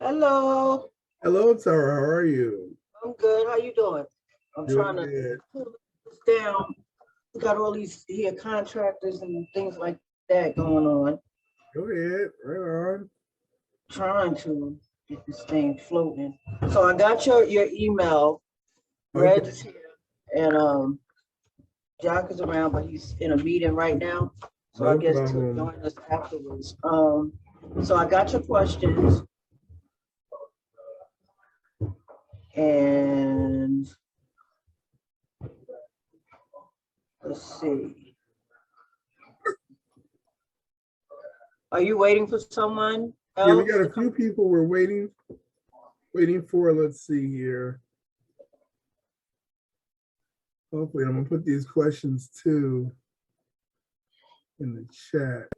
Hello. Hello, Tara. How are you? I'm good. How you doing? I'm trying Doing to good. pull this down. We got all these here contractors and things like that going on. Go ahead. Right on. Trying to get this thing floating. So I got your email. Okay. Red's here, and Jock is around, but he's in a meeting right now. So I No guess to problem. join us afterwards. So I got your questions, and let's see. Are you waiting for someone Yeah, we else got to a few come? people we're waiting for. Let's see here. Hopefully, I'm gonna put these questions too in the chat.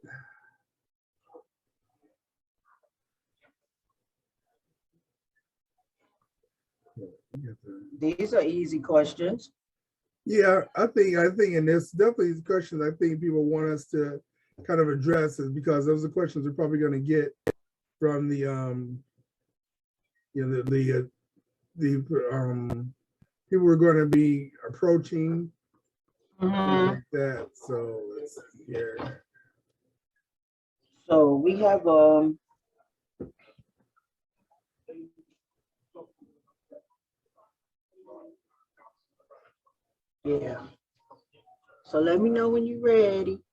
These are easy questions. Yeah, I think, and there's definitely these questions I think people want us to kind of address is because those are questions we're probably going to get from the people we're going to be approaching, things like that. So let's see here. So we have yeah. So let me know when you're ready.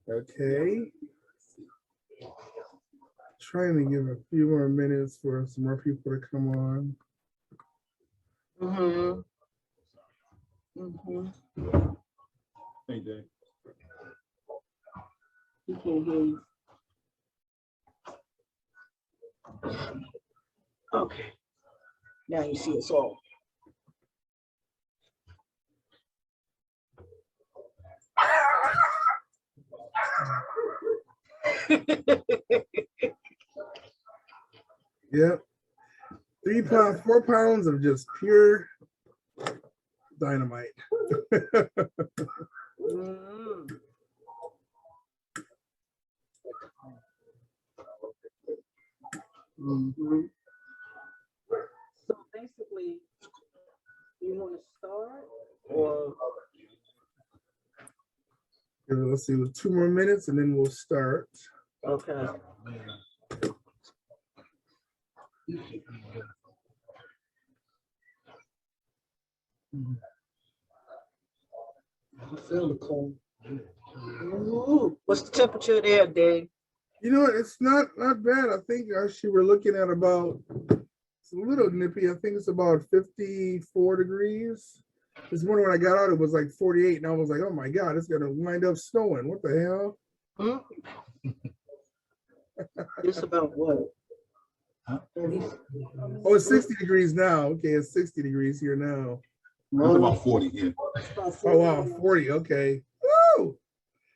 Okay. Trying to give a few more minutes for some more people to come on. Hey, Dave. He can't hear you. Okay. Now you see us all. Yep. 4 pounds of just pure dynamite. So basically, you want to start or? Let's see, with 2 more minutes and then we'll start. Okay. I feel the cold. Ooh, what's the temperature there, Dave? You know what? It's not bad. I think actually we're looking at about, it's a little nippy. I think it's about 54 degrees. This morning when I got out, it was like 48, and I was like, oh my God, it's gonna wind up snowing. What the hell? It's about what? Huh? 30? Oh, it's 60 degrees now. Okay, it's 60 degrees here now. It's about 40 here. Oh wow, 40. Okay. Woo!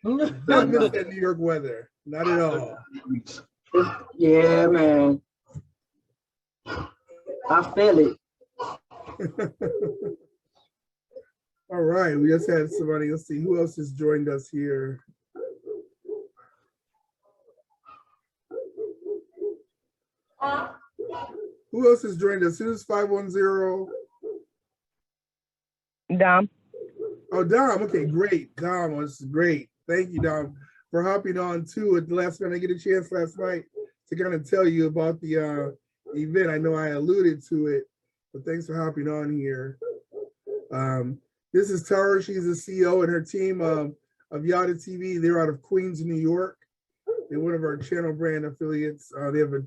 Not miss that New York weather. Not at all. Yeah, man. I feel it. All right, we just had somebody. Let's see who else has joined us here. Who else has joined us? Who's 510? Dom. Oh, Dom. Okay, great. Dom was great. Thank you, Dom, for hopping on too at the last minute. I get a chance last night to kind of tell you about the event. I know I alluded to it, but thanks for hopping on here. This is Tara. She's the CEO and her team of Yada TV. They're out of Queens, New York. They're one of our channel brand affiliates. They have a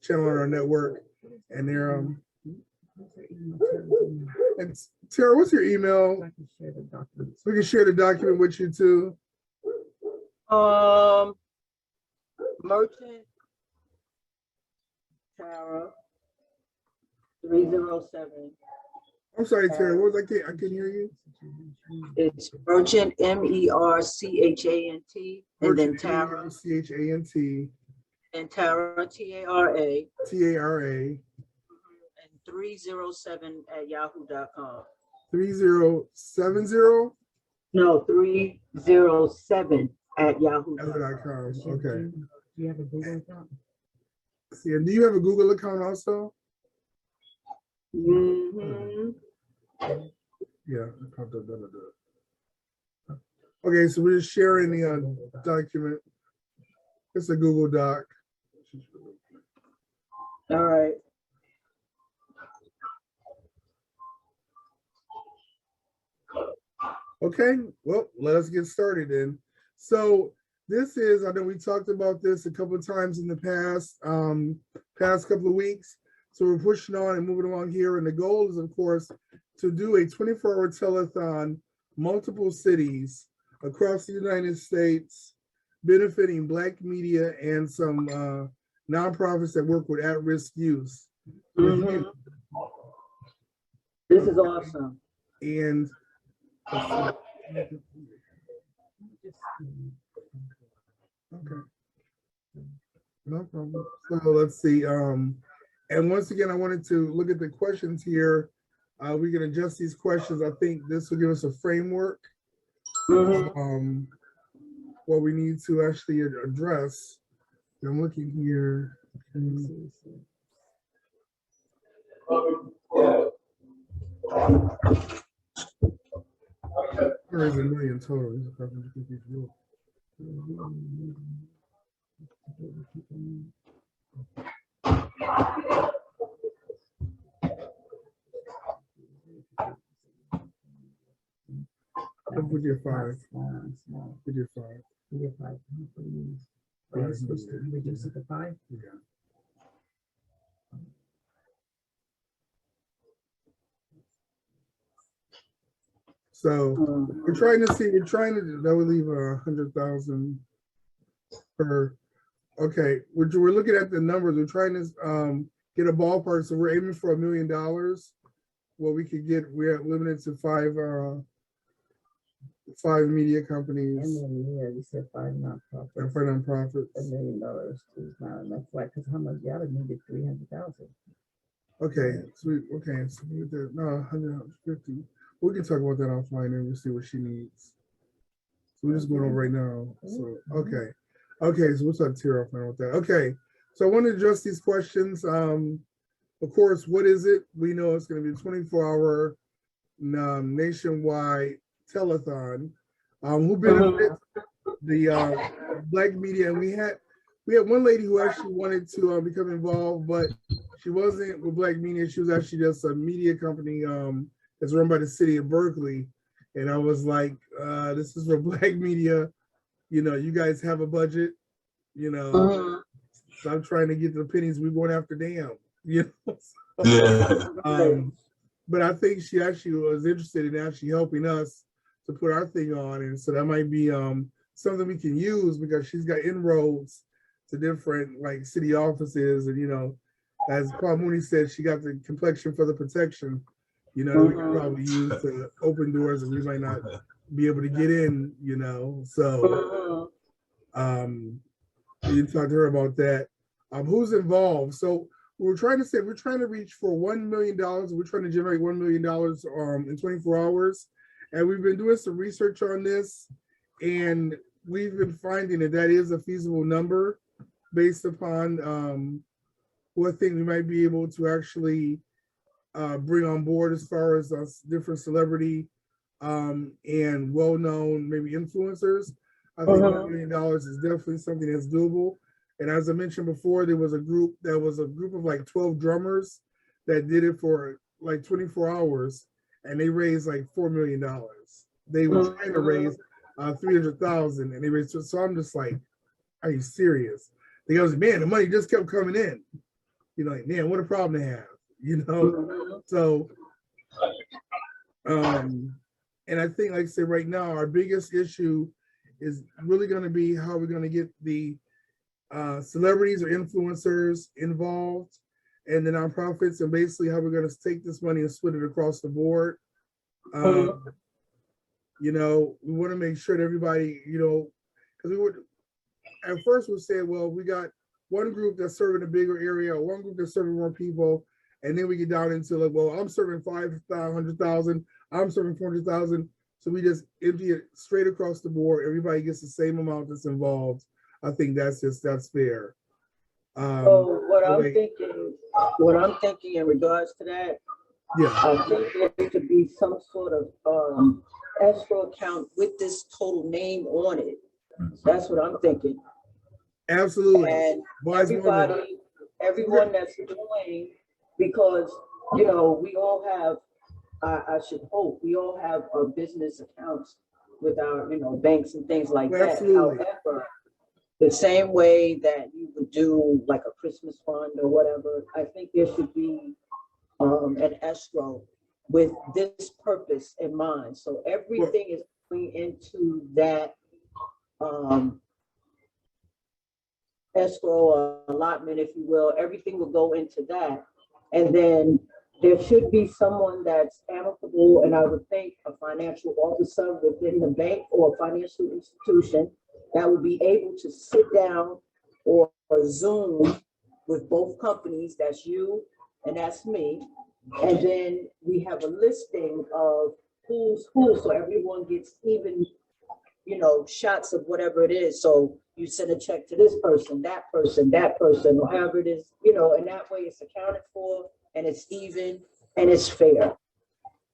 channel on our network, and they're and Tara, what's your email? We can share the document with you too. Merchant Tara 307. I'm sorry, Tara. What was I can't hear you. It's Merchant MERCHANT and then Tara CHANT and Tara TARA TARA and 307 at yahoo.com. 3070. No, 307 at yahoo.com. Okay. Do you have a Google account? See, and do you have a Google account also? Mhm. Yeah. Okay, so we're just sharing the document. It's a Google Doc. All right. Okay, well, let us get started then. So this is, I know we talked about this a couple of times in the past couple of weeks. So we're pushing on and moving along here. And the goal is, of course, to do a 24-hour telethon, multiple cities across the United States, benefiting Black media and some nonprofits that work with at-risk youth. Mhm. This is awesome. And okay. No problem. So let's see. And once again, I wanted to look at the questions here. We can adjust these questions. I think this will give us a framework. Mhm. What we need to actually address. I'm looking here. There is a million total. With your five. With your five. Your five companies. Are you supposed to reduce it to five? Yeah. So we're trying to that would leave 100,000 per. Okay, we're looking at the numbers. We're trying to get a ballpark. So we're aiming for $1 million. What we could get, we're limited to five media companies. And then, yeah, you said five nonprofits. And for nonprofits. $1 million is not enough. Why? Because how much y'all needed 300,000. Okay, so we did 150. We can talk about that offline and we'll see what she needs. So we're just going over right now. So okay, so we'll start to tear off now with that. Okay, so I want to address these questions. Of course, what is it? We know it's going to be a 24-hour nationwide telethon. Who benefits the Black media? And we had one lady who actually wanted to become involved, but she wasn't with Black media. She was actually just a media company that's run by the city of Berkeley. And I was like, this is for Black media. You know, you guys have a budget, you know. So I'm trying to get the pennies. We're going after them, you know. Yeah. But I think she actually was interested in actually helping us to put our thing on. And so that might be something we can use because she's got inroads to different like city offices. And, you know, as Paul Mooney said, she got the complexion for the protection, you know, we could probably use to open doors and we might not be able to get in, you know. So you talk to her about that. Who's involved? So we're trying to reach for $1 million. We're trying to generate $1 million in 24 hours. And we've been doing some research on this, and we've been finding that is a feasible number based upon what thing we might be able to actually bring on board as far as different celebrity and well-known maybe influencers. I think $1 million is definitely something that's doable. And as I mentioned before, there was a group of like 12 drummers that did it for like 24 hours, and they raised like $4 million. They were trying to raise 300,000, and they raised. So I'm just like, are you serious? They goes, man, the money just kept coming in. You know, like, man, what a problem to have. You know, so and I think, like I said, right now, our biggest issue is really going to be how we're going to get the celebrities or influencers involved and the nonprofits, and basically how we're going to take this money and split it across the board. You know, we want to make sure that everybody, you know, because at first we said, well, we got one group that's serving a bigger area, or one group that's serving more people, and then we get down into like, well, I'm serving 500,000, I'm serving 400,000, so we just empty it straight across the board. Everybody gets the same amount that's involved. I think that's fair. So wait, what I'm thinking in regards to that, yeah, I think there could be some sort of escrow account with this total name on it. That's what I'm thinking. absolutely. And Wise woman. everyone that's doing, because, you know, we all have, I should hope, we all have business accounts with our, you know, banks and things like that. Absolutely. However, the same way that you would do like a Christmas fund or whatever, I think there should be an escrow with this purpose in mind. So everything is going into that escrow allotment, if you will. Everything will go into that. And then there should be someone that's amicable, and I would think a financial officer within the bank or financial institution that would be able to sit down or Zoom with both companies. That's you and that's me. And then we have a listing of who's who, so everyone gets even, you know, shots of whatever it is. So you send a check to this person, that person, or however it is, you know, and that way it's accounted for and it's even and it's fair.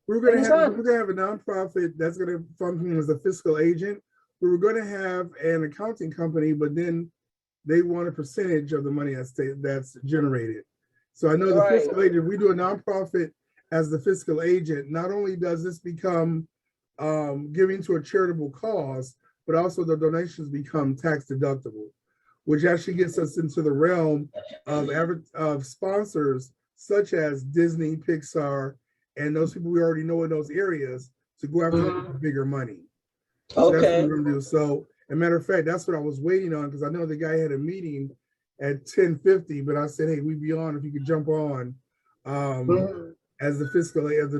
We're gonna have a nonprofit that's gonna function as a fiscal agent. We were gonna have an accounting company, but then they want a percentage of the money that's generated. So I know the fiscal agent, we do a nonprofit as the fiscal agent. Not only does this become giving to a charitable cause, but also the donations become tax deductible, which actually gets us into the realm of sponsors such as Disney, Pixar, and those people we already know in those areas to go after bigger money. So that's what we're gonna do. So, as a matter of fact, that's what I was waiting on, because I know the guy had a meeting at 10:50, but I said, hey, we'd be on if you could jump on as the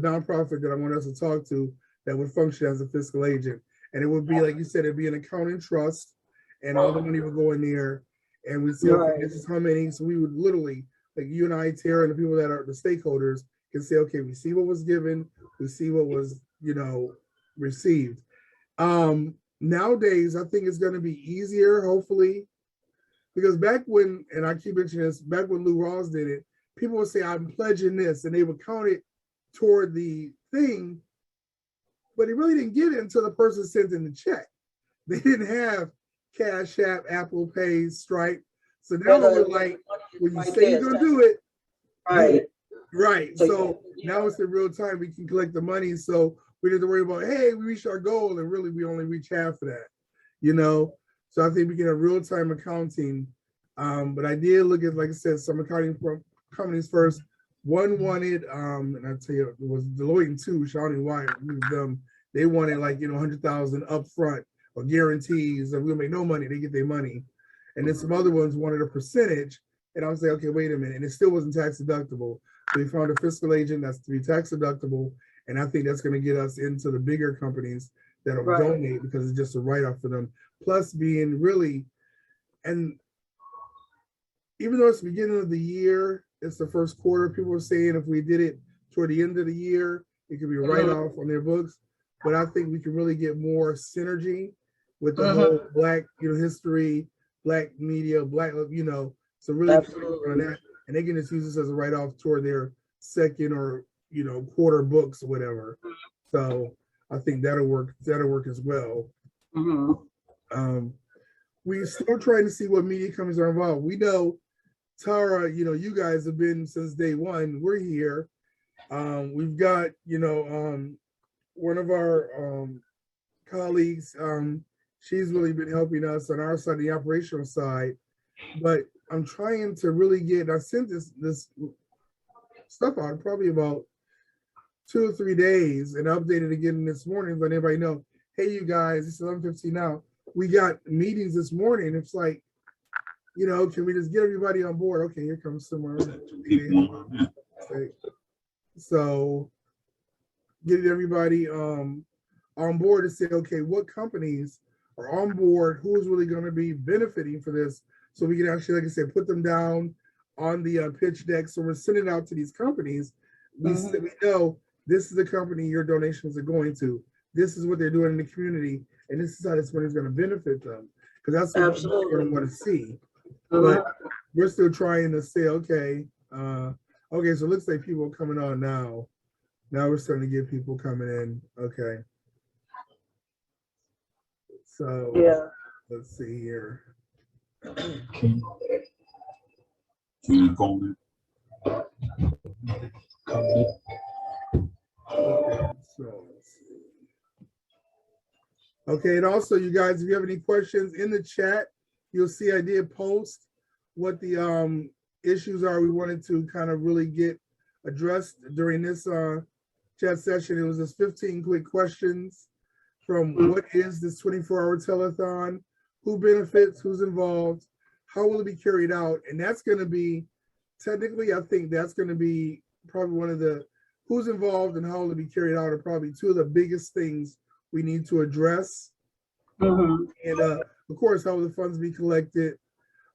nonprofit that I want us to talk to that would function as a fiscal agent. And it would be, like you said, it'd be an accounting trust, and all the money would go in there, and we'd say, okay, this is how many. So we would literally, like you and I, Tara, and the people that are the stakeholders can say, okay, we see what was given, we see what was, you know, received. Nowadays, I think it's going to be easier, hopefully, because back when, and I keep mentioning this, back when Lou Rawls did it, people would say, I'm pledging this, and they would count it toward the thing, but he really didn't get it until the person sent in the check. They didn't have Cash App, Apple Pay, Stripe. So now we're like, when you say you're going to do it, right. So now it's in real time, we can collect the money. So we didn't have to worry about, hey, we reached our goal, and really we only reach half of that, you know? So I think we can have real-time accounting. But I did look at, like I said, some accounting companies first. One wanted, and I tell you, it was Deloitte too, Shawnee White, they wanted like, you know, 100,000 upfront or guarantees, and we'll make no money, they get their money. And then some other ones wanted a percentage. And I was like, okay, wait a minute. And it still wasn't tax deductible. So we found a fiscal agent that's to be tax deductible. And I think that's going to get us into the bigger companies that will donate, because it's just a write-off for them. Plus being really, and even though it's the beginning of the year, it's the first quarter, people are saying if we did it toward the end of the year, it could be a write-off on their books. But I think we can really get more synergy with the whole Black, you know, history, Black media, Black, you know, so really on that. And they can just use this as a write-off toward their second or, you know, quarter books or whatever. So I think that'll work as well. We're still trying to see what media companies are involved. We know, Tara, you know, you guys have been since day one. We're here. We've got, you know, one of our colleagues, she's really been helping us on our side, the operational side. But I'm trying to really get, I sent this stuff out probably about 2 or 3 days and updated again this morning, letting everybody know, hey, you guys, it's 11:15 now. We got meetings this morning. It's like, you know, can we just get everybody on board? Okay, here comes someone. So getting everybody on board to say, okay, what companies are on board? Who's really going to be benefiting for this? So we can actually, like I said, put them down on the pitch deck. So we're sending out to these companies. We know this is the company your donations are going to. This is what they're doing in the community, and this is how this money is going to benefit them. Because that's what we're going to want to see. But we're still trying to say, okay, okay, so it looks like people are coming on now. Now we're starting to get people coming in. Okay. So Yeah. let's see here. Can you comment? Okay, so let's see. Okay, and also you guys, if you have any questions in the chat, you'll see I did post what the issues are we wanted to kind of really get addressed during this chat session. It was just 15 quick questions from what is this 24-hour telethon, who benefits, who's involved, how will it be carried out, and that's going to be technically, I think that's going to be probably one of the who's involved and how will it be carried out are probably two of the biggest things we need to address. And of course, how will the funds be collected?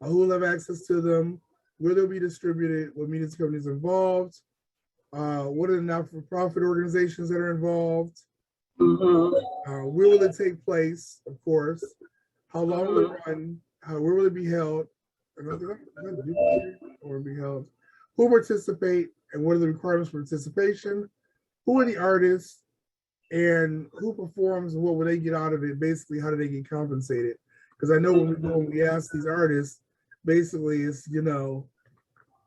Who will have access to them? Where they'll be distributed? What media companies involved? What are the not-for-profit organizations that are involved? Where will it take place? Of course. How long will it run? Where will it be held? Or be held? Who will participate? And what are the requirements for participation? Who are the artists? And who performs and what will they get out of it? Basically, how do they get compensated? Because I know when we ask these artists, basically it's, you know,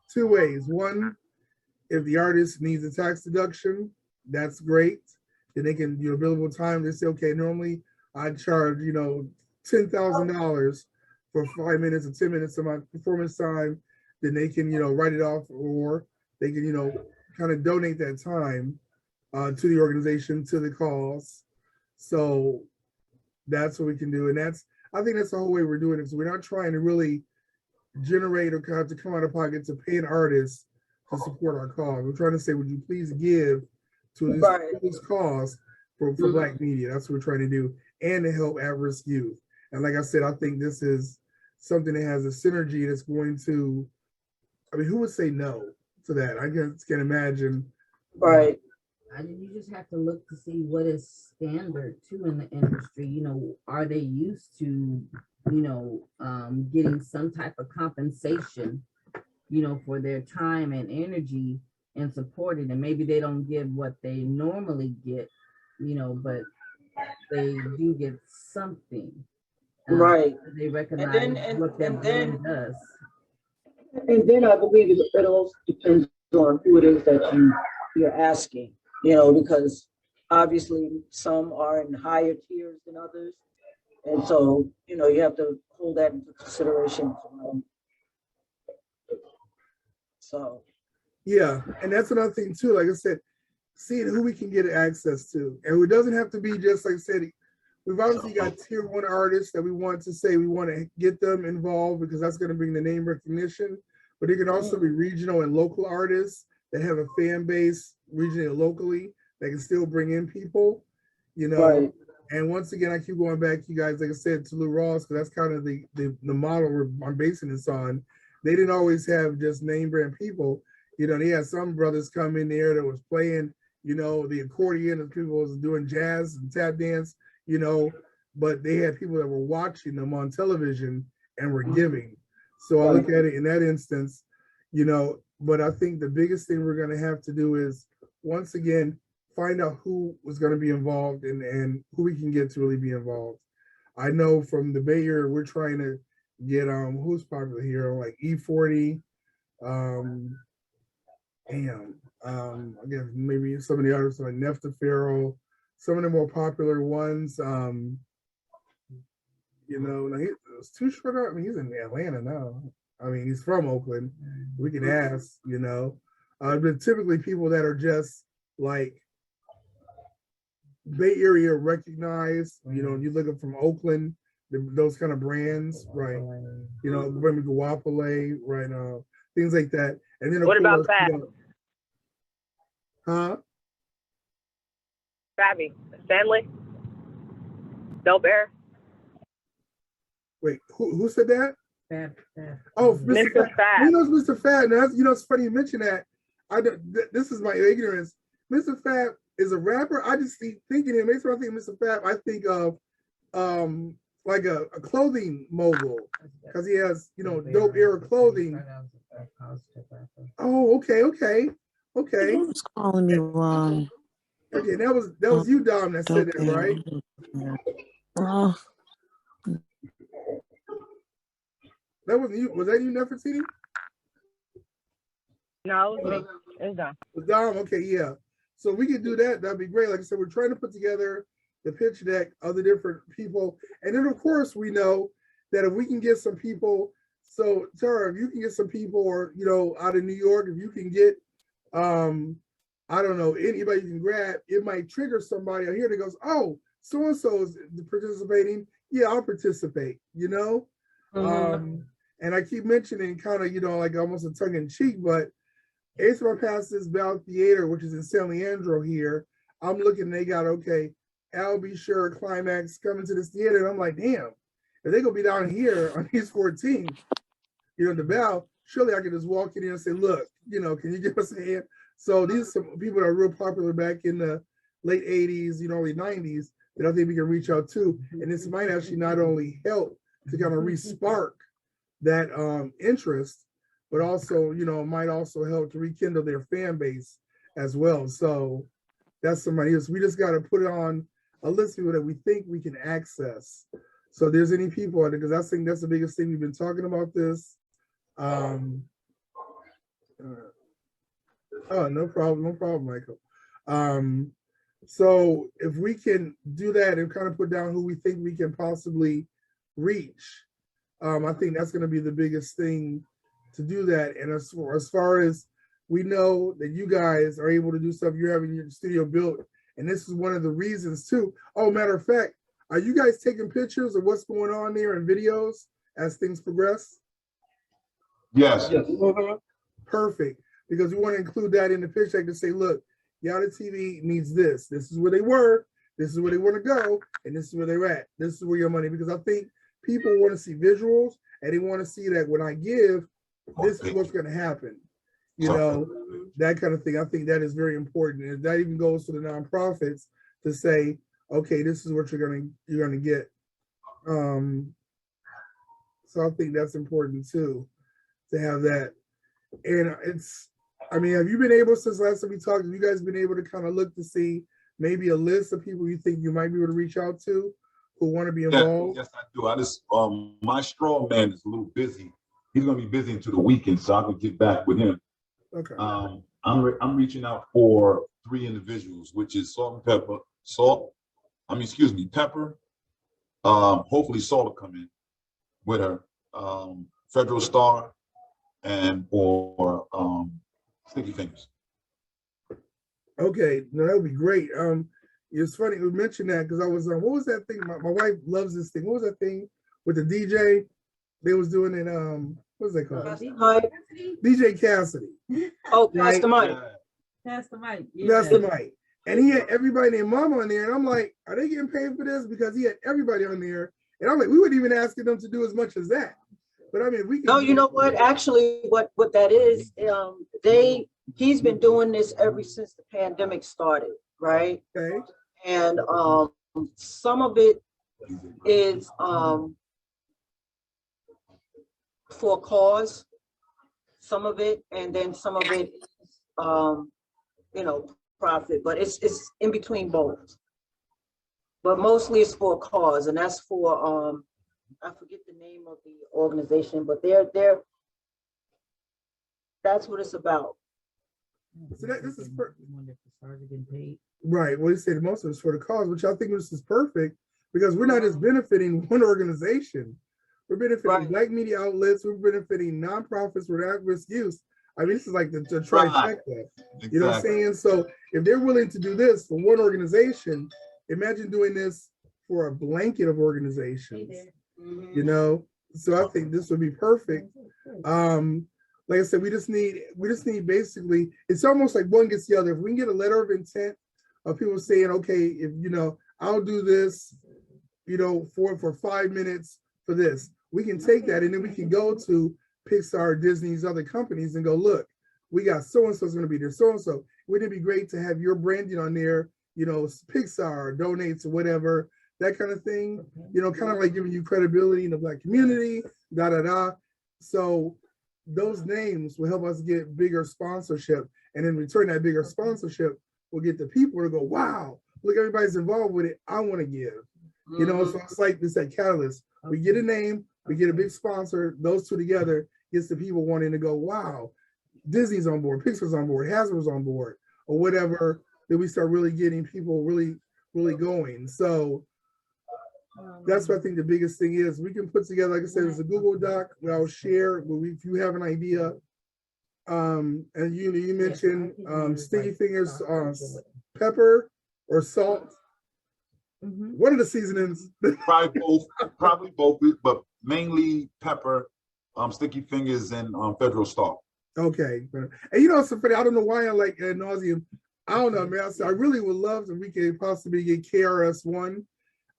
two ways. One, if the artist needs a tax deduction, that's great. Then they can, you know, billable time, they say, okay, normally I charge, you know, $10,000 for 5 minutes or 10 minutes of my performance time. Then they can, you know, write it off, or they can, you know, kind of donate that time to the organization, to the cause. So that's what we can do. And that's, I think that's the whole way we're doing it. So we're not trying to really generate or have to come out of pocket to pay an artist to support our cause. We're trying to say, would you please give to this cause for Black media? That's what we're trying to do, and to help at-risk youth. And like I said, I think this is something that has a synergy that's going to, I mean, who would say no to that? I just can't imagine. Right. You just have to look to see what is standard too in the industry. You know, are they used to, you know, getting some type of compensation, you know, for their time and energy and supported, and maybe they don't get what they normally get, you know, but they do get something. Right. They recognize what their brand does. And then I believe it also depends on who it is that you're asking, you know, because obviously some are in higher tiers than others. And so, you know, you have to hold that into consideration. So. Yeah, and that's another thing too, like I said, seeing who we can get access to. And it doesn't have to be just, like I said, we've obviously got tier 1 artists that we want to say we want to get them involved because that's going to bring the name recognition. But it can also be regional and local artists that have a fan base regionally and locally that can still bring in people, you know. Right. And once again, I keep going back to you guys, like I said, to Lou Ross, because that's kind of the model I'm basing this on. They didn't always have just name brand people. You know, they had some brothers come in there that was playing, you know, the accordion, and people was doing jazz and tap dance, you know, but they had people that were watching them on television and were giving. So I look at it in that instance, you know, but I think the biggest thing we're going to have to do is, once again, find out who was going to be involved and who we can get to really be involved. I know from the Bay Area, we're trying to get, who's popular here, like E40, I guess maybe some of the others like Nefta Pharaoh, some of the more popular ones. You know, he was too short up. I mean, he's in Atlanta now. I mean, he's from Oakland. We can ask, you know. But typically people that are just like Bay Area recognized, you know, you look up from Oakland, those kind of brands, right? You know, Remy Guapale, right? Things like that. And then what about Fab? You know, huh? Fabby, Stanley, Del Bear. Wait, who said that? Fab. Oh, Mr. Fab. Who knows Mr. Fab? Now, you know, it's funny you mention that. This is my ignorance. Mr. Fab is a rapper. I just keep thinking it makes me think Mr. Fab. I think of like a clothing mogul because he has, you know, Dope Era Clothing. Oh, okay. Who's calling me wrong? Okay, that was you, Dom, that said that, right? Oh, That wasn't you. Was that you, Nefertiti? No, it was me. It's done. Dom, okay, yeah. So we could do that. That'd be great. Like I said, we're trying to put together the pitch deck of the different people. And then, of course, we know that if we can get some people, so Tara, if you can get some people, or, you know, out of New York, if you can get, I don't know, anybody you can grab, it might trigger somebody out here that goes, oh, so-and-so is participating. Yeah, I'll participate, you know? And I keep mentioning kind of, you know, like almost a tongue in cheek, but Ace of Our Passes Bell Theater, which is in San Leandro here, I'm looking, they got, okay, Al B. Sure, Climax coming to this theater. And I'm like, damn, if they gonna be down here on East 14th, you know, the Bell, surely I can just walk in here and say, look, you know, can you give us a hand? So these are some people that are real popular back in the late 80s, you know, early 90s that I think we can reach out to. And this might actually not only help to kind of re-spark that interest, but also, you know, might also help to rekindle their fan base as well. So that's somebody else. We just got to put it on a list of people that we think we can access. So if there's any people, because I think that's the biggest thing we've been talking about this. Oh, no problem, Michael. So if we can do that and kind of put down who we think we can possibly reach, I think that's going to be the biggest thing to do that. And as far as we know that you guys are able to do stuff, you're having your studio built, and this is one of the reasons too. Oh, matter of fact, are you guys taking pictures of what's going on there and videos as things progress? Yes. Perfect, because we want to include that in the pitch deck to say, look, Yada TV needs this. This is where they were. This is where they want to go, and this is where they're at. This is where your money, because I think people want to see visuals, and they want to see that when I give, this is what's going to happen. You know, that kind of thing. I think that is very important, and that even goes to the nonprofits to say, okay, this is what you're gonna get. So I think that's important too, to have that. And it's, I mean, have you been able, since last time we talked, have you guys been able to kind of look to see maybe a list of people you think you might be able to reach out to who want to be involved? Yes, I do. I just, my straw man is a little busy. He's gonna be busy until the weekend, so I can get back with him. Okay. I'm reaching out for 3 individuals, which is Pepper. Hopefully Salt will come in with her. Federal Star and or Sticky Fingers. Okay, no, that would be great. It's funny you mentioned that because I was what was that thing? My wife loves this thing. What was that thing with the DJ? They was doing it. What's that called? DJ Cassidy. Oh, Pastor Mike. Pastor Mike. Pastor Mike. And he had everybody named Mama on there. And I'm like, are they getting paid for this? Because he had everybody on there. And I'm like, we wouldn't even ask them to do as much as that. But I mean, we can. No, you know what? Actually, what that is, he's been doing this ever since the pandemic started, right? Okay. And some of it is for a cause, some of it, and then some of it is, you know, profit, but it's in between both. But mostly it's for a cause, and that's for I forget the name of the organization, but they're that's what it's about. So this is paid. right. Well, you said most of it's for the cause, which I think this is perfect because we're not just benefiting one organization. We're benefiting Right. Black media outlets. We're benefiting nonprofits with at-risk use. I mean, this is like the trifecta. Exactly. You know what I'm saying? So if they're willing to do this for one organization, imagine doing this for a blanket of organizations. You know, so I think this would be perfect. Like I said, we just need basically, it's almost like one gets the other. If we can get a letter of intent of people saying, okay, if you know, I'll do this, you know, for 5 minutes for this, we can take that and then we can go to Pixar, Disney's other companies and go, look, we got so-and-so's gonna be there, so-and-so. Wouldn't it be great to have your branding on there, you know, Pixar donates or whatever, that kind of thing, you know, kind of like giving you credibility in the Black community, da da da. So those names will help us get bigger sponsorship, and in return, that bigger sponsorship will get the people to go, wow, look, everybody's involved with it. I want to give. You know, so it's like this, that catalyst. We get a name, we get a big sponsor. Those two together gets the people wanting to go, wow, Disney's on board, Pixar's on board, Hasbro's on board, or whatever. Then we start really getting people really going. So that's what I think the biggest thing is. We can put together, like I said, there's a Google Doc where I'll share. If you have an idea, and you mentioned Sticky Fingers, pepper or salt. What are the seasonings? Probably both, but mainly pepper, Sticky Fingers, and Federal Star. Okay, and you know, it's so funny. I don't know why I like ad nauseum. I don't know, man. I really would love if we could possibly get KRS-One.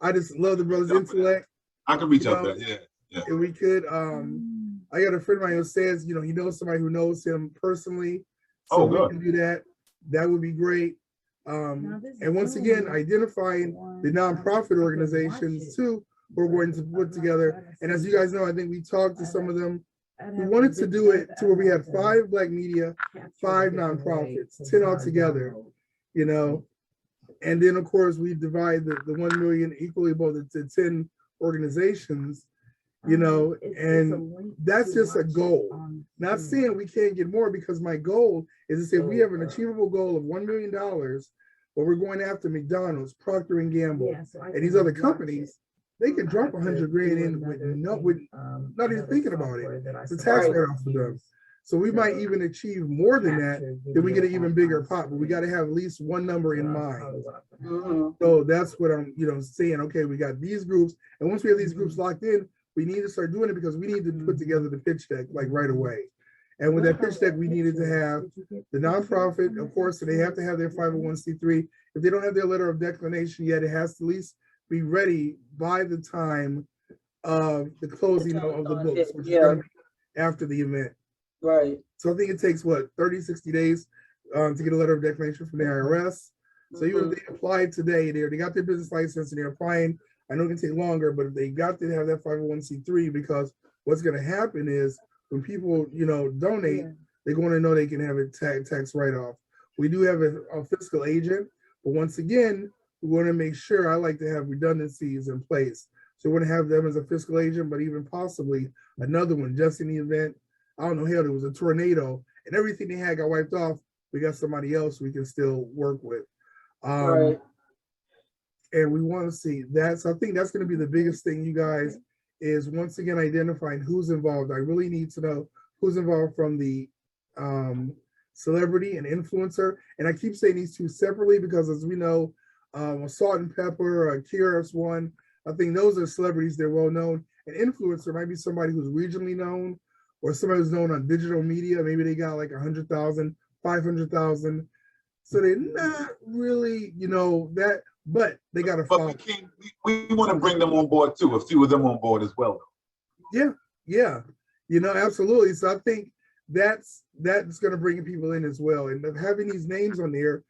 I just love the brother's intellect. I can reach out there, yeah. If we could, I got a friend of mine who says, you know, he knows somebody who knows him personally. So we can do that. That would be great. And once again, identifying the nonprofit organizations too, we're going to put together. And as you guys know, I think we talked to some of them. We wanted to do it to where we had 5 Black media, 5 nonprofits, 10 altogether, you know. And then of course we divide the 1 million equally both to 10 organizations, you know, and that's just a goal. Not saying we can't get more, because my goal is to say we have an achievable goal of $1 million, but we're going after McDonald's, Procter and Gamble, and these other companies. They can drop 100 grand in with not even thinking about it. It's a tax write-off for them. So we might even achieve more than that, then we get an even bigger pot, but we got to have at least one number in mind. So that's what I'm, you know, saying, okay, we got these groups, and once we have these groups locked in, we need to start doing it, because we need to put together the pitch deck like right away. And with that pitch deck, we needed to have the nonprofit, of course, so they have to have their 501c3. If they don't have their letter of declination yet, it has to at least be ready by the time of the closing of the books, which is going to be after the event. Right. So I think it takes, what, 30, 60 days to get a letter of declaration from the IRS. So even if they applied today, they got their business license and they're applying. I know it can take longer, but if they got to have that 501c3, because what's going to happen is when people, you know, donate, they're going to know they can have a tax write-off. We do have a fiscal agent, but once again, we want to make sure, I like to have redundancies in place. So we want to have them as a fiscal agent, but even possibly another one just in the event. I don't know, hell, there was a tornado and everything they had got wiped off. We got somebody else we can still work with. And we want to see that. So I think that's going to be the biggest thing, you guys, is once again identifying who's involved. I really need to know who's involved from the celebrity and influencer. And I keep saying these two separately because, as we know, Salt and Pepper, KRS-One, I think those are celebrities. They're well known. An influencer might be somebody who's regionally known, or somebody who's known on digital media. Maybe they got like 100,000, 500,000. So they're not really, you know, that, but they got to follow. But we want to bring them on board too, a few of them on board as well. Yeah, you know, absolutely. So I think that's going to bring people in as well. And having these names on there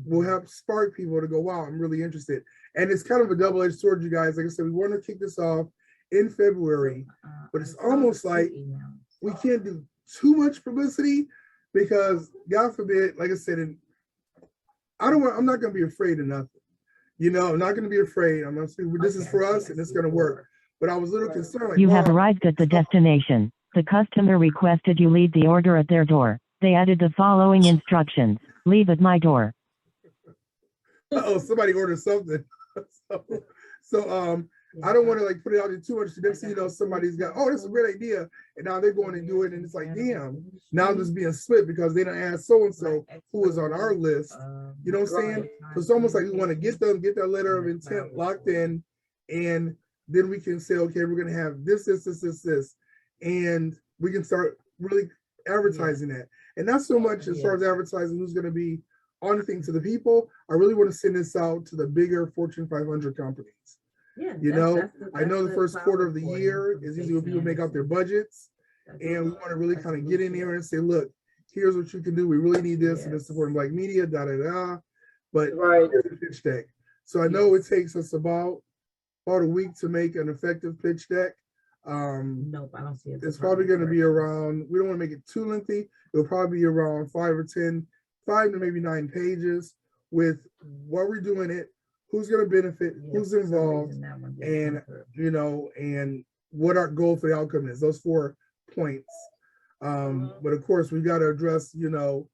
will help spark people to go, wow, I'm really interested. And it's kind of a double-edged sword, you guys. Like I said, we want to kick this off in February, but it's almost like we can't do too much publicity because, God forbid, like I said, I'm not going to be afraid of nothing. You know, I'm not going to be afraid. This is for us and it's going to work. But I was a little concerned. Like, you have arrived at the destination. The customer requested you leave the order at their door. They added the following instructions. Leave at my door. Uh-oh, somebody ordered something. So I don't want to like put it out there too much. The next thing you know, somebody's got, oh, that's a great idea. And now they're going to do it. And it's like, damn, now this being split because they don't ask so-and-so who was on our list. You know what I'm saying? So it's almost like we want to get that letter of intent locked in. And then we can say, okay, we're going to have this. And we can start really advertising that. And not so much as far as advertising who's going to be on the thing to the people. I really want to send this out to the bigger Fortune 500 companies. Yeah, you know, I know the first quarter of the year is usually when people make out their budgets, and we want to really kind of get in there and say, look, here's what you can do. We really need this, and it's supporting Black media, But here's the pitch deck. So I know it takes us about a week to make an effective pitch deck. Nope, I don't see it. It's probably going to be around, we don't want to make it too lengthy. It'll probably be around 5 to maybe 9 pages with what we're doing it, who's going to benefit, who's involved, and, you know, and what our goal for the outcome is, those 4 points. But of course, we got to address, you know,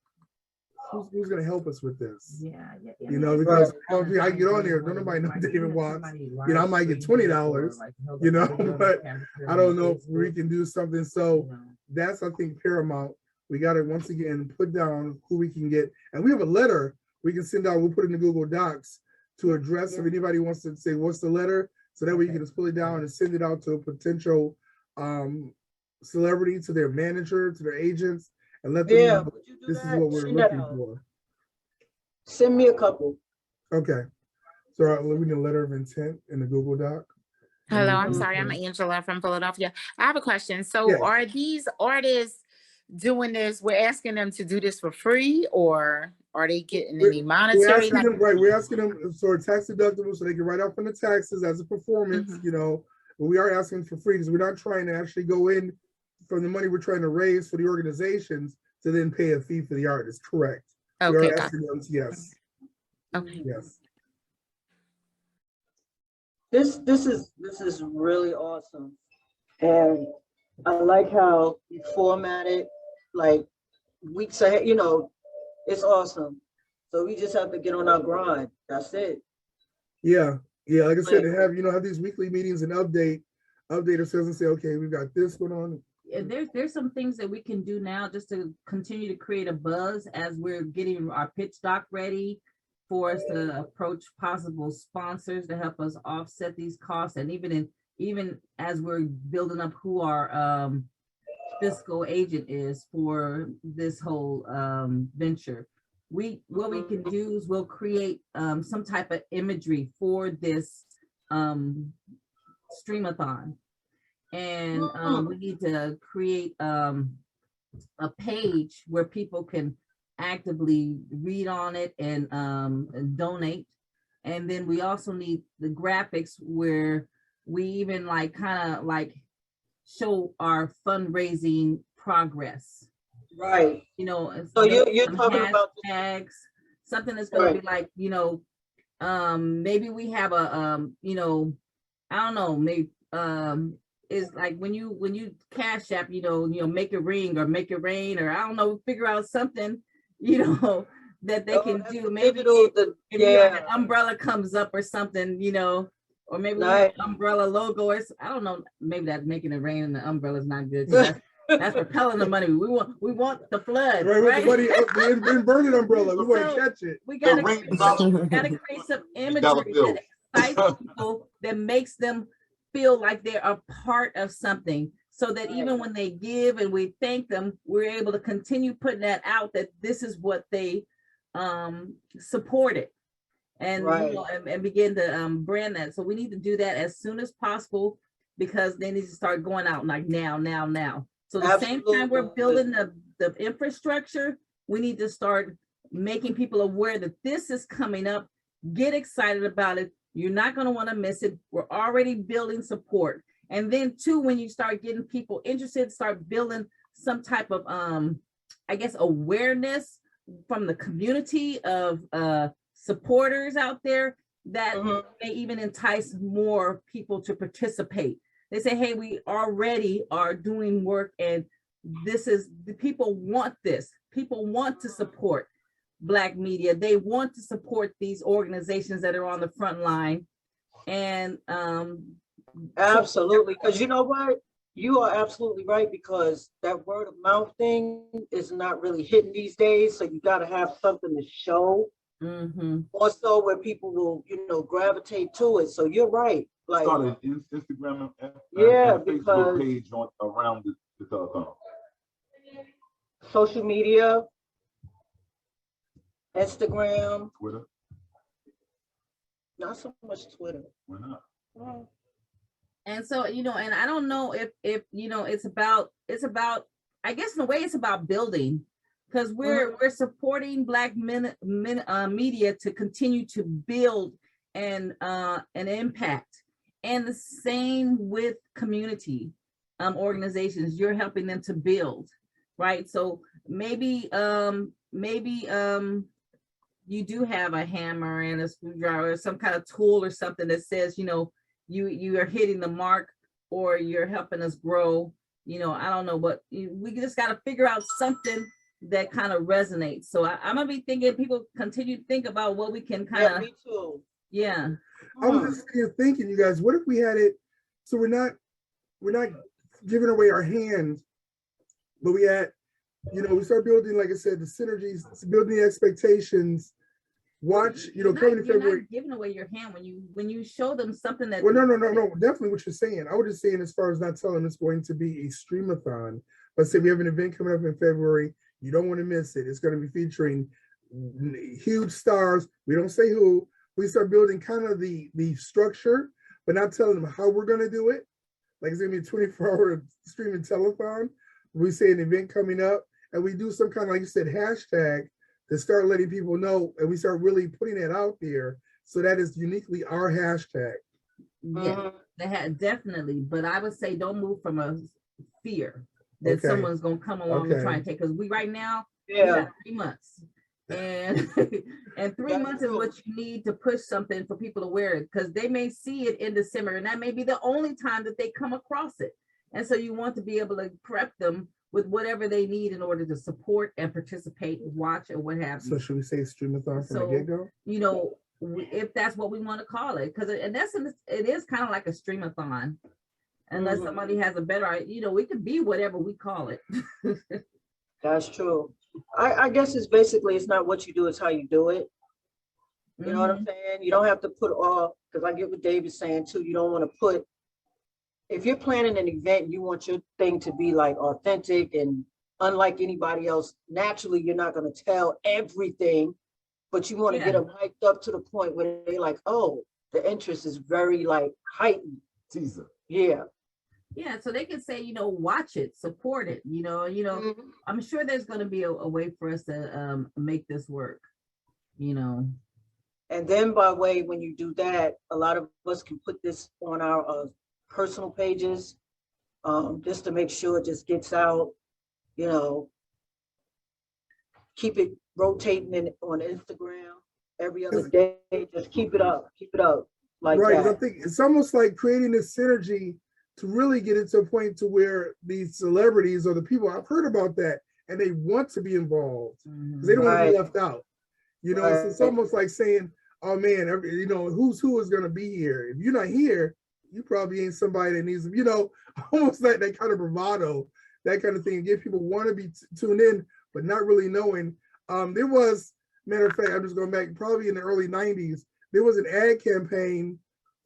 who's going to help us with this? Yeah. You know, because I get on there, don't nobody know David Watts. You know, I might get $20, you know, but I don't know if we can do something. So that's, I think, paramount. We got to, once again, put down who we can get. And we have a letter we can send out, we'll put it in the Google Docs to address if anybody wants to say, what's the letter? So that way you can just pull it down and send it out to a potential celebrity, to their manager, to their agents, and let them know this is what we're looking for. Send me a couple. Okay. So we need a letter of intent in the Google Doc. Hello, I'm sorry. I'm Angela from Philadelphia. I have a question. So Yes. Are these artists doing this? We're asking them to do this for free, or are they getting any monetary? We're asking them for tax deductible so they can write off on the taxes as a performance, you know, but we are asking for free because we're not trying to actually go in from the money we're trying to raise for the organizations to then pay a fee for the artist. Correct. Okay, we are asking them, yes. Okay. Yes. This is really awesome. And I like how you format it like weeks ahead, you know, it's awesome. So we just have to get on our grind. That's it. Yeah. Yeah. Like I said, to have, you know, have these weekly meetings and update ourselves and say, okay, we've got this going on. There's some things that we can do now just to continue to create a buzz as we're getting our pitch doc ready for us to approach possible sponsors to help us offset these costs. And even as we're building up who our fiscal agent is for this whole venture, what we can do is we'll create some type of imagery for this streamathon. And we need to create a page where people can actively read on it and donate. And then we also need the graphics where we even kind of show our fundraising progress. Right. You know, so you're talking about hashtags, something that's going to be like, you know, maybe we have a you know, I don't know, maybe is like when you Cash App, you know, make it ring or make it rain, or I don't know, figure out something, you know, that they can do. Maybe an umbrella comes up or something, you know, or maybe umbrella logo, or I don't know, maybe that's making it rain and the umbrella is not good. That's repelling the money. We want the flood, right? The inverted umbrella. We want to catch it. We gotta create some imagery that excites people, that makes them feel like they're a part of something, so that even when they give and we thank them, we're able to continue putting that out, that this is what they supported, and you know, and begin to brand that. So we need to do that as soon as possible, because they need to start going out like now. So the same time we're building the infrastructure, we need to start making people aware that this is coming up. Get excited about it. You're not going to want to miss it. We're already building support. And then too, when you start getting people interested, start building some type of, I guess, awareness from the community of supporters out there, that may even entice more people to participate. They say, hey, we already are doing work, and this is, the people want this. People want to support Black media. They want to support these organizations that are on the front line. And absolutely, because you know what? You are absolutely right, because that word of mouth thing is not really hitting these days. So you got to have something to show. Also, where people will, you know, gravitate to it. So you're right. Like, started Instagram and because Facebook page around the telethon. Social media, Instagram, Twitter. Not so much Twitter. Why not? Well, and so, you know, and I don't know if you know, it's about, I guess in a way it's about building, because we're supporting Black media to continue to build an impact. And the same with community. organizations, you're helping them to build, right? So maybe you do have a hammer and a screwdriver or some kind of tool or something that says, you know, you are hitting the mark, or you're helping us grow. You know, I don't know, but we just got to figure out something that kind of resonates. So I'm gonna be thinking, people continue to think about what we can kind Yeah, of, me too. yeah. I was just sitting here thinking, you guys, what if we had it so we're not giving away our hands, but we had, you know, we start building, like I said, the synergies, building the expectations. Watch, you know, coming in You're February. not giving away your hand when you show them something that. Well, no, definitely what you're saying. I was just saying, as far as not telling them it's going to be a streamathon, but say we have an event coming up in February. You don't want to miss it. It's going to be featuring huge stars. We don't say who. We start building kind of the structure, but not telling them how we're going to do it. Like it's going to be a 24-hour streaming telethon. We say an event coming up, and we do some kind of, like you said, hashtag to start letting people know, and we start really putting it out there. So that is uniquely our hashtag. Yeah, definitely. But I would say don't move from a fear that someone's gonna come along and try and take, because we right now, we got 3 months. And and 3 months is what you need to push something for people to wear it, because they may see it in December and that may be the only time that they come across it. And so you want to be able to prep them with whatever they need in order to support and participate, watch, or what have you. So should we say streamathon from the get-go? You know, if that's what we want to call it, because in essence, it is kind of like a streamathon. Unless somebody has a better idea, you know, we could be whatever we call it. That's true. I guess it's basically, it's not what you do, it's how you do it. You know what I'm saying? You don't have to put all, because I get what David's saying too. You don't want to put, if you're planning an event, you want your thing to be like authentic and unlike anybody else. Naturally, you're not going to tell everything, but you want to get them hyped up to the point where they're like, oh, the interest is very like heightened. Teaser. Yeah. Yeah, so they can say, you know, watch it, support it, you know, I'm sure there's going to be a way for us to make this work, you know. And then by way, when you do that, a lot of us can put this on our personal pages, just to make sure it just gets out, you know, keep it rotating on Instagram every other day, just keep it up like right, that. I think it's almost like creating this synergy to really get it to a point to where these celebrities or the people, I've heard about that, and they want to be involved because they don't want to be left out. You know, it's almost like saying, oh man, you know, who is going to be here? If you're not here, you probably ain't somebody that needs, you know, almost like that kind of bravado, that kind of thing. Get people want to be tuned in, but not really knowing. There was, matter of fact, I'm just going back, probably in the early 90s, there was an ad campaign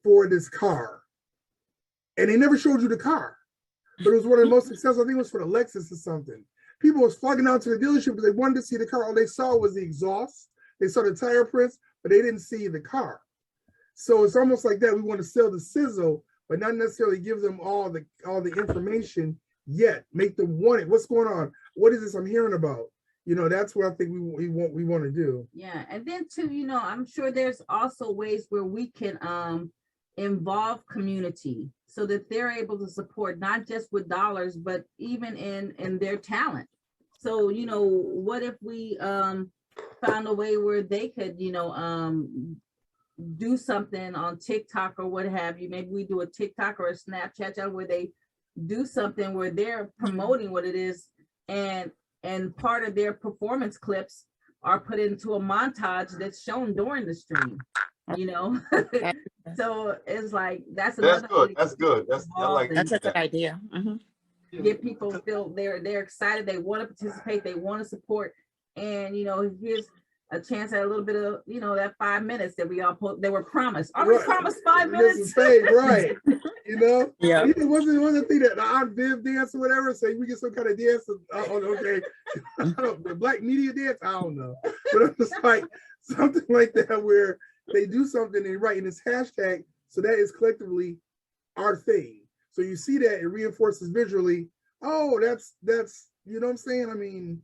for this car. And they never showed you the car. But it was one of the most successful, I think it was for the Lexus or something. People was flocking out to the dealership because they wanted to see the car. All they saw was the exhaust. They saw the tire prints, but they didn't see the car. So it's almost like that. We want to sell the sizzle, but not necessarily give them all the information yet. Make them want it. What's going on? What is this I'm hearing about? You know, that's what I think we want to do. Yeah, and then too, you know, I'm sure there's also ways where we can involve community so that they're able to support not just with dollars, but even in their talent. So, you know, what if we found a way where they could, you know, do something on TikTok or what have you. Maybe we do a TikTok or a Snapchat channel where they do something where they're promoting what it is, and part of their performance clips are put into a montage that's shown during the stream, you know. So it's like that's good. That's good. I like that's a good idea. Get people feel they're excited, they want to participate, they want to support, and you know, here's a chance at a little bit of, you know, that 5 minutes that they were promised. Are we promised 5 minutes? Right. You know, yeah. It wasn't the thing that the odd Viv dance or whatever. Say we get some kind of dance. Okay, the Black media dance. I don't know, but it's like something like that where they do something and write in this hashtag. So that is collectively our thing. So you see that it reinforces visually. Oh, that's you know what I'm saying. I mean.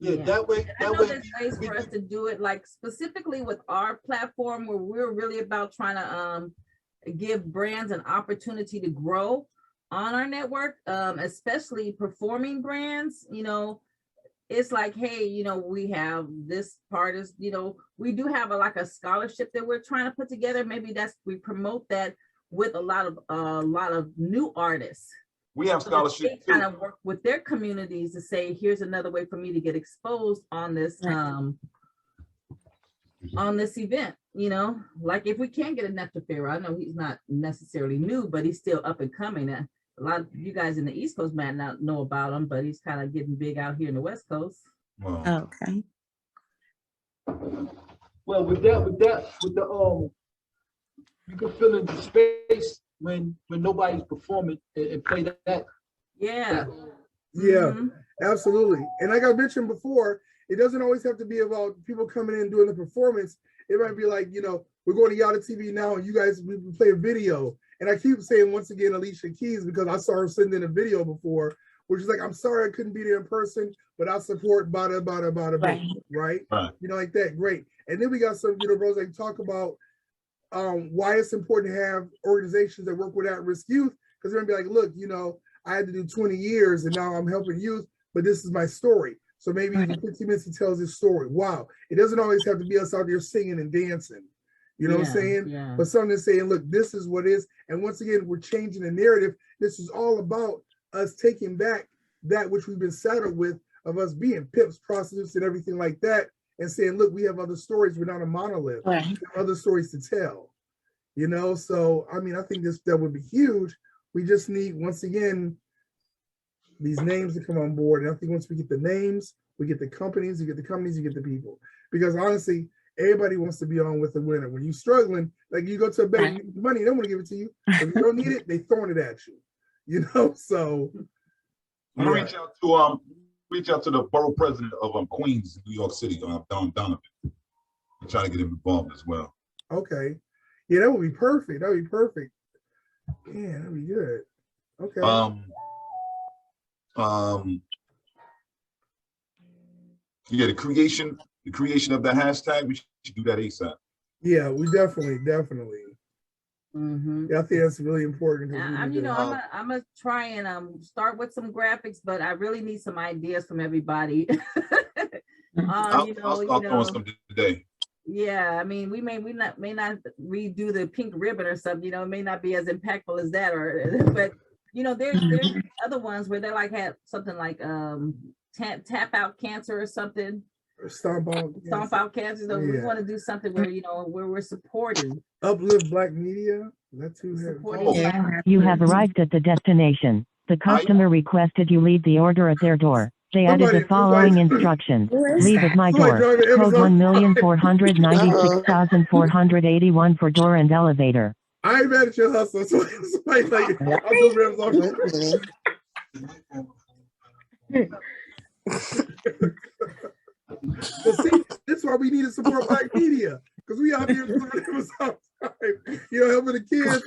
Yeah, that way. I know there's ways for us to do it, like specifically with our platform, where we're really about trying to give brands an opportunity to grow. on our network, especially performing brands, you know, it's like, hey, you know, we have this part is, you know, we do have like a scholarship that we're trying to put together. Maybe we promote that with a lot of new artists. We have So that they scholarships kind too. of work with their communities to say, here's another way for me to get exposed on this event, you know, like if we can get a Nectar Pharaoh, I know he's not necessarily new, but he's still up and coming. A lot of you guys in the East Coast might not know about him, but he's kind of getting big out here in the West Coast. Wow. Okay. Well, with the you can fill in the space when nobody's performing and play that. Yeah. Yeah, Mhm. absolutely. And like I mentioned before, it doesn't always have to be about people coming in and doing the performance. It might be like, you know, we're going to Yada TV now and you guys, we play a video. And I keep saying once again, Alicia Keys, because I saw her send in a video before, which is like, I'm sorry I couldn't be there in person, but I support bada, bada, bada, Right. right? Right. You know, like that, great. And then we got some, you know, bros like talk about why it's important to have organizations that work with at-risk youth, because they're gonna be like, look, you know, I had to do 20 years and now I'm helping youth, but this is my story. So maybe in 15 minutes he tells his story. Wow. It doesn't always have to be us out there singing and dancing. You know what I'm saying? Yeah. But something saying, look, this is what is. And once again, we're changing the narrative. This is all about us taking back that which we've been saddled with of us being pimps, prostitutes, and everything like that, and saying, look, we have other stories. We're not a monolith. Right. We have other stories to tell. You know, so I mean, I think that would be huge. We just need, once again, these names to come on board. And I think once we get the names, we get the companies, you get the people. Because honestly, everybody wants to be on with the winner. When you're struggling, like you go to a bank, you need money, they don't want to give it to you. If you don't need it, they throwing it at you. You know, so I'm gonna reach out to the borough president of Queens, New York City, Don Donovan, and try to get him involved as well. Okay. Yeah, that would be perfect. That would be perfect. Yeah, that'd be good. Okay. Yeah, the creation of the hashtag, we should do that ASAP. Yeah, we definitely. Mm-hmm. Yeah, I think that's really important. I'm gonna try and start with some graphics, but I really need some ideas from everybody. I'll start throwing some today. Yeah, I mean, we may not redo the pink ribbon or something. You know, it may not be as impactful as that, but you know, there's other ones where they like have something like tap out cancer or something. Stomp out cancer. So we want to do something where, you know, where we're supporting. Uplift Black media. That's who You have arrived at the destination. The customer requested you leave the order at their door. They added the following instructions. Leave at my door. Code 1,496,481 for door and elevator. I ain't mad at your hustle. So like, I'll do ribs off But see, that's why we need to support Black media, because we out here doing ribs all the time. You know, helping the kids.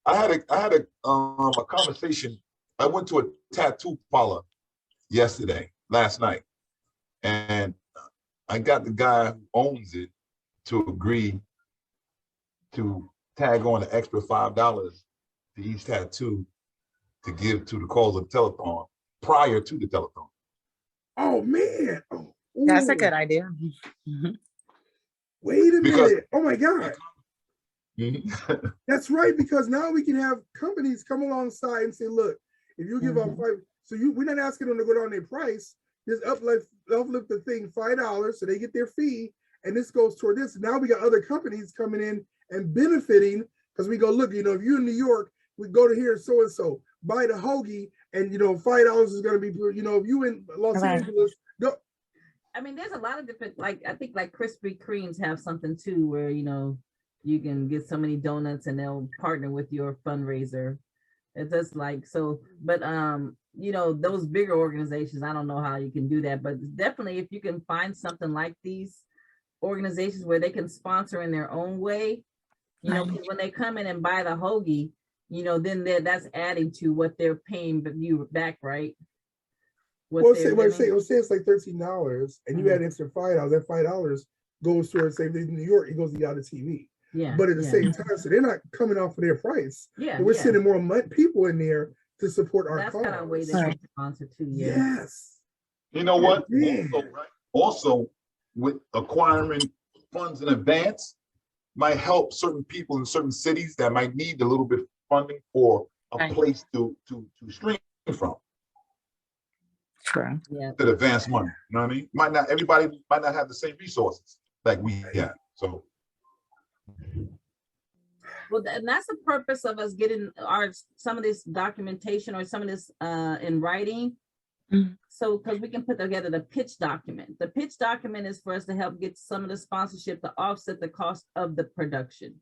I had a conversation. I went to a tattoo parlor last night, and I got the guy who owns it to agree to tag on an extra $5 to each tattoo to give to the cause of the telethon prior to the telethon. Oh man, That's a good idea. Wait a minute! Oh my God. Mm-hmm. That's right, because now we can have companies come alongside and say, look, if you give up we're not asking them to go down their price, just uplift the thing $5 so they get their fee, and this goes toward this. Now we got other companies coming in and benefiting, because we go, look, you know, if you're in New York, we go to here so and so, buy the hoagie, and you know, $5 is gonna be, you know, if you in Los Angeles, go. I mean, there's a lot of different, like I think like Krispy Kremes have something too, where you know, you can get so many donuts and they'll partner with your fundraiser. It's just like so, but you know, those bigger organizations, I don't know how you can do that, but definitely if you can find something like these organizations where they can sponsor in their own way, you know, when they come in and buy the hoagie, you know, then that's adding to what they're paying you back, right? Say it's like $13 and you add extra $5, that $5 goes towards, say, if they're in New York, it goes to Yada TV. Yeah. But at the same time, so they're not coming off of their price. Yeah. We're sending more people in there to support our That's cause. kind of a way to sponsor too. Yeah. Yes. You know what? Yeah. Also, with acquiring funds in advance might help certain people in certain cities that might need a little bit of funding for a place to stream from. True. Yeah. To advance money. You know what I mean? Everybody might not have the same resources like we have. So Well, and that's the purpose of us getting some of this documentation or some of this in writing. So, because we can put together the pitch document. The pitch document is for us to help get some of the sponsorship to offset the cost of the production.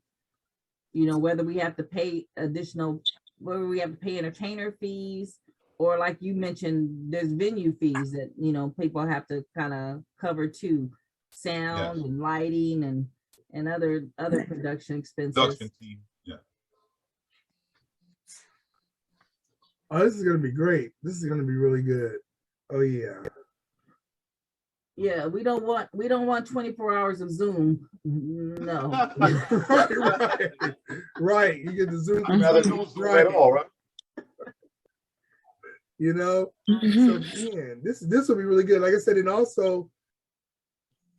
You know, whether we have to pay whether we have to pay entertainer fees, or like you mentioned, there's venue fees that, you know, people have to kind of cover too, sound and lighting and other production expenses. production team, yeah. Oh, this is gonna be great. This is gonna be really good. Oh yeah. Yeah, we don't want 24 hours of Zoom. No. right. You get the Zoom. Rather no Zoom at all, right? You know, so man, this will be really good. Like I said, and also,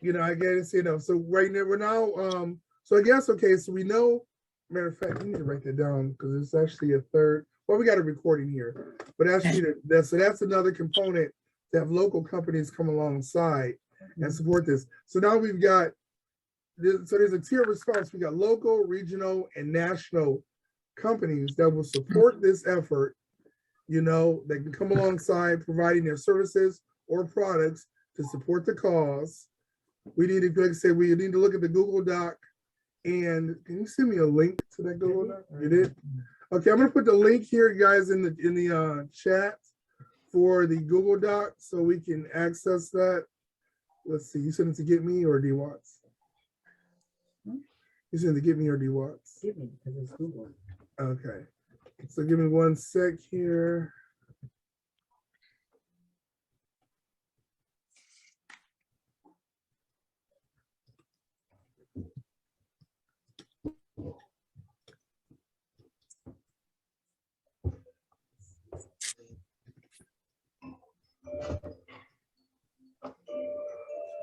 you know, I guess, you know, so right now we're now so I guess okay, so we know, matter of fact, we need to write that down because it's actually a third. Well, we got a recording here, but actually that's another component to have local companies come alongside and support this. So now we've got there's a tier response. We got local, regional, and national companies that will support this effort. You know, they can come alongside providing their services or products to support the cause. We need to, like I said, we need to look at the Google Doc. And can you send me a link to that Google Doc? You did? Okay, I'm gonna put the link here, guys, in the chat for the Google Doc so we can access that. Let's see, you sent it to Get Me or D Watts? You sent it to Get Me or D Watts? Get Me, because it's Google. Okay. So give me 1 sec here.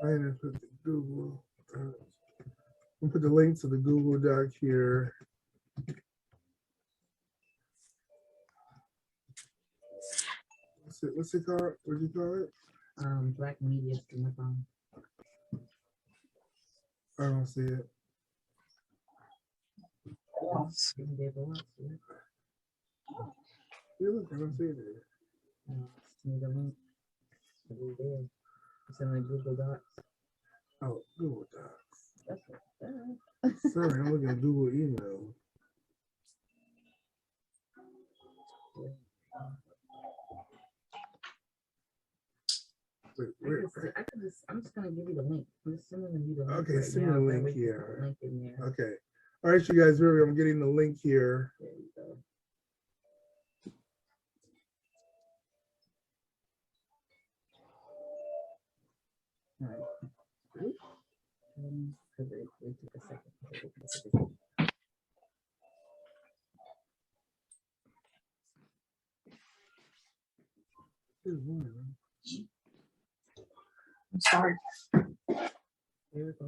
Trying to put the Google. We'll put the link to the Google Doc here. What's it called? What do you call it? Black Media Streamathon. I don't see it. Yeah, look, I don't see it there. Need a link. It's in the Google Docs. Oh, Google Docs. That's it. Sorry, I'm looking at Google email. Wait, I'm just gonna give you the link. I'm just sending you the link. okay, send me the link here. Link in there. Okay. All right, you guys, really, I'm getting the link here. There you go. All right. Because it took a second. I'm sorry. There we go.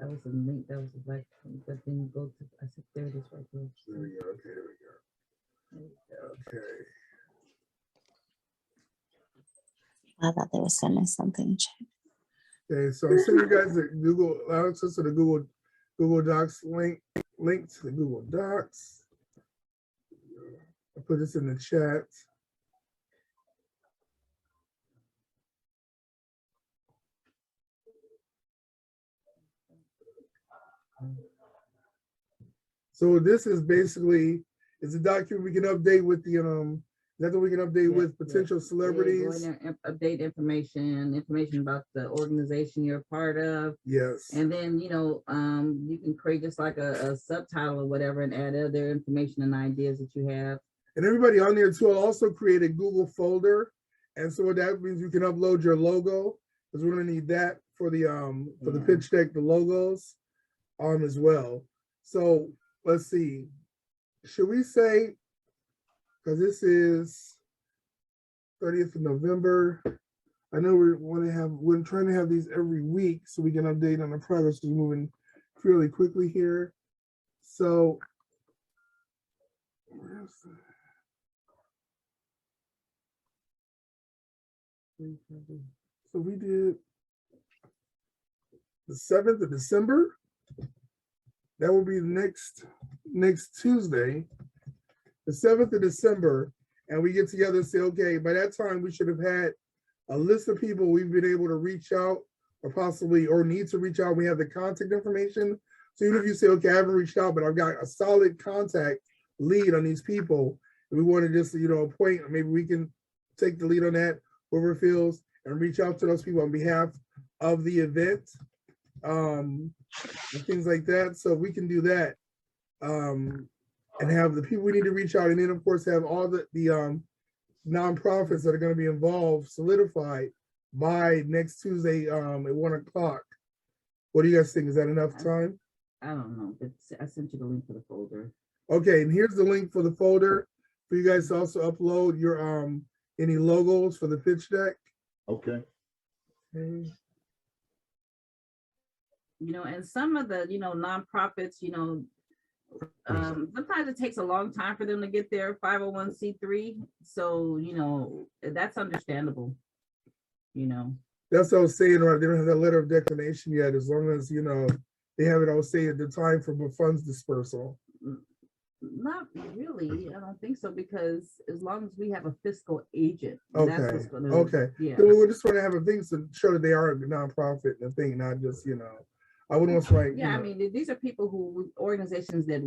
That was a link. That was like, but then you go to, I said, there it is right there. There we go. Okay, there we go. Okay. I thought they were sending something. Okay, so I'm sending you guys the Google access to the Google Docs link to the Google Docs. I'll put this in the chat. So this is basically, it's a document we can update with the that's what we can update with potential celebrities. Update information about the organization you're a part of. Yes. And then, you know, you can create just like a subtitle or whatever and add other information and ideas that you have. And everybody on there too, I'll also create a Google folder. And so what that means, you can upload your logo, because we're gonna need that for the pitch deck, the logos, as well. So let's see. Should we say, because this is 30th of November. I know we're trying to have these every week so we can update on the progress. We're moving fairly quickly here. So we did the 7th of December. That will be the next Tuesday, the 7th of December. And we get together and say, okay, by that time we should have had a list of people we've been able to reach out or need to reach out. We have the contact information. So even if you say, okay, I haven't reached out, but I've got a solid contact lead on these people, and we want to just, appoint, maybe we can take the lead on that, whoever feels, and reach out to those people on behalf of the event, and things like that. So we can do that, and have the people we need to reach out, and then of course have all the nonprofits that are going to be involved solidified by next Tuesday at 1 o'clock. What do you guys think? Is that enough time? I don't know, but I sent you the link for the folder. Okay, and here's the link for the folder for you guys to also upload your any logos for the pitch deck. Okay. Okay. And some of the nonprofits, sometimes it takes a long time for them to get their 501c3. So, that's understandable, That's what I was saying, right? They don't have that letter of declination yet, as long as, they have it, I would say, at the time for funds dispersal. Not really, I don't think so, because as long as we have a fiscal agent, Okay, that's what's gonna, okay. yeah. So we just want to have a thing to show that they are a nonprofit and a thing, not just, I wouldn't want to like, Yeah, I mean, these are people organizations that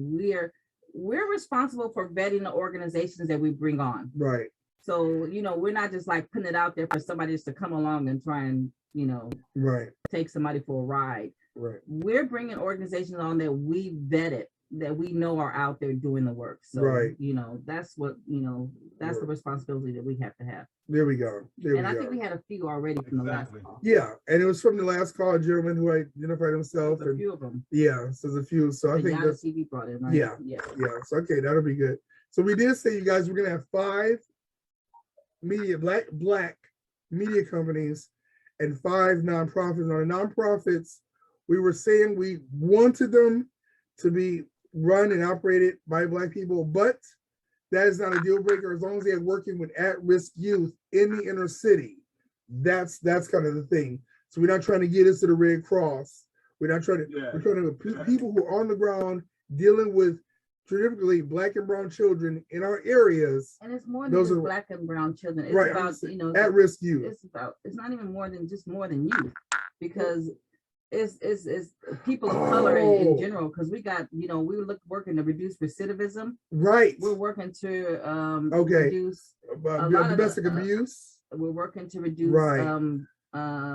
we're responsible for vetting the organizations that we bring on. right, So, we're not just like putting it out there for somebody just to come along and try and, right, take somebody for a ride. right. We're bringing organizations on that we vetted, that we know are out there doing the work. So, Right. That's what, that's the responsibility that we have to have. There we go. I think we had a few already from the last Exactly. call. Yeah, and it was from the last call, a gentleman who identified himself, There's a and few of them. yeah, so there's a few. So I that think Yada that's TV brought in, right? Yeah. Yeah. So okay, that'll be good. So we did say, you guys, we're gonna have 5 black media companies and 5 nonprofits. Now, the nonprofits, we were saying we wanted them to be run and operated by Black people, but that is not a deal breaker as long as they're working with at-risk youth in the inner city. That's kind of the thing. So we're not trying to get us to the Red Cross. We're not trying to. We're trying to people who are on the ground dealing with traditionally Black and brown children in our areas. And it's more than Those just are- Black and brown children. It's Right, about, at-risk youth. it's not even more than youth, because it's people of color in Oh. general, because we got, we were working to reduce recidivism. Right. We're working to Okay. reduce a lot of Domestic the, abuse. we're working to reduce Right.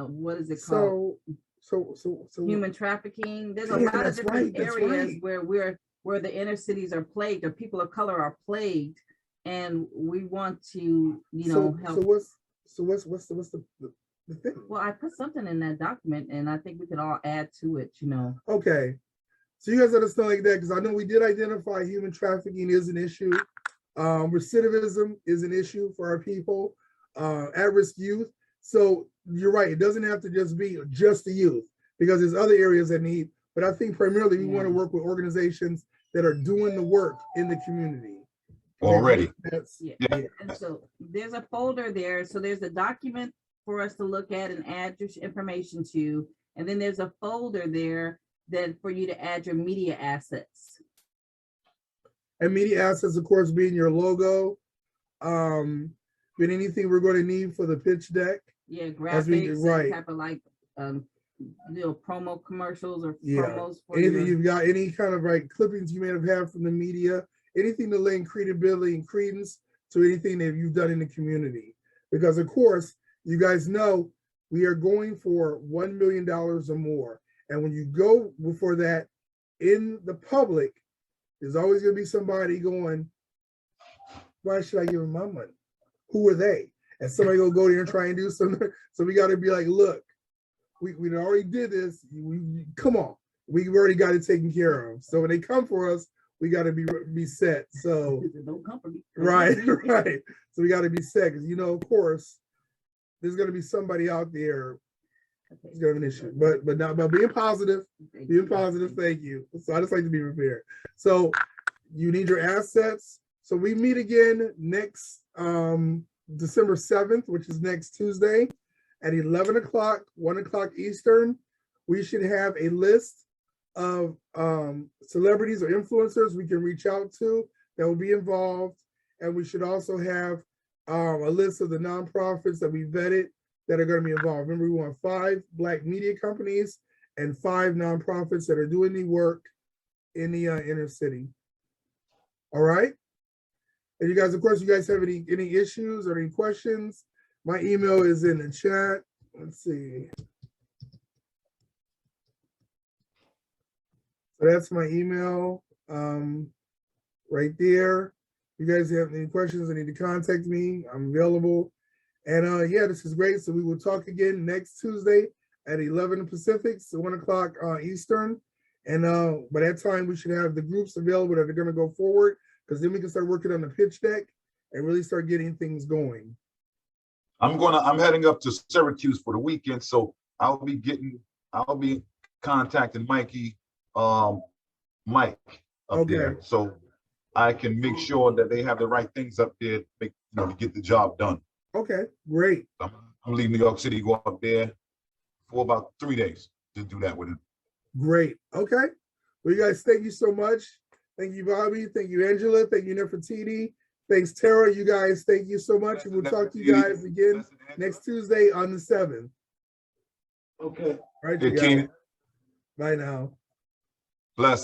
what is it called? So Human trafficking. There's a Yeah, lot of that's different right, that's areas right. where the inner cities are plagued, or people of color are plagued, and we want to, help. So what's the thing? Well, I put something in that document, and I think we can all add to it, Okay. So you guys understand like that, because I know we did identify human trafficking is an issue. Recidivism is an issue for our people, at-risk youth. So you're right, it doesn't have to just be just the youth, because there's other areas that need, but I think primarily we want to work with organizations that are doing the work in the community. Already. Yeah. And so there's a folder there. So there's a document for us to look at and add your information to. And then there's a folder there that for you to add your media assets. And media assets, of course, being your logo, but anything we're going to need for the pitch deck. Yeah, As we- graphics, right. and type of like promo commercials or Yeah. promos for Anything your, you've got, any kind of like clippings you may have had from the media, anything to lend credibility and credence to anything that you've done in the community. Because of course, you guys know we are going for $1 million or more. And when you go for that in the public, there's always going to be somebody going, why should I give them my money? Who are they? And somebody will go there and try and do something. So we got to be like, look, we already did this. Come on, we already got it taken care of. So when they come for us, we got to be set. So Don't come for me. right. So we got to be set because of course, there's going to be somebody out there who's going to have an issue. But being positive. Thank you. So I just like to be prepared. So you need your assets. So we meet again next December 7th, which is next Tuesday at 11 o'clock, 1 o'clock Eastern. We should have a list of celebrities or influencers we can reach out to that will be involved. And we should also have a list of the nonprofits that we vetted that are going to be involved. Remember, we want 5 Black media companies and 5 nonprofits that are doing the work in the inner city. All right. And you guys, of course, you guys have any issues or any questions? My email is in the chat. Let's see. So that's my email right there. If you guys have any questions or need to contact me, I'm available. And yeah, this is great. So we will talk again next Tuesday at 11 Pacific, so 1 o'clock Eastern. And by that time, we should have the groups available that are going to go forward, because then we can start working on the pitch deck and really start getting things going. I'm heading up to Syracuse for the weekend, so I'll be contacting Mike up there, so I can make sure that they have the right things up there, to get the job done. Okay, great. I'm leaving New York City, go up there for about 3 days to do that with him. Great. Okay. Well, you guys, thank you so much. Thank you, Bobby. Thank you, Angela. Thank you, Nefertiti. Thanks, Tara. You guys, thank you so much. And we'll talk to you guys again next Tuesday on the 7th. Okay. All right, Hey, you guys. Bye now. Bless.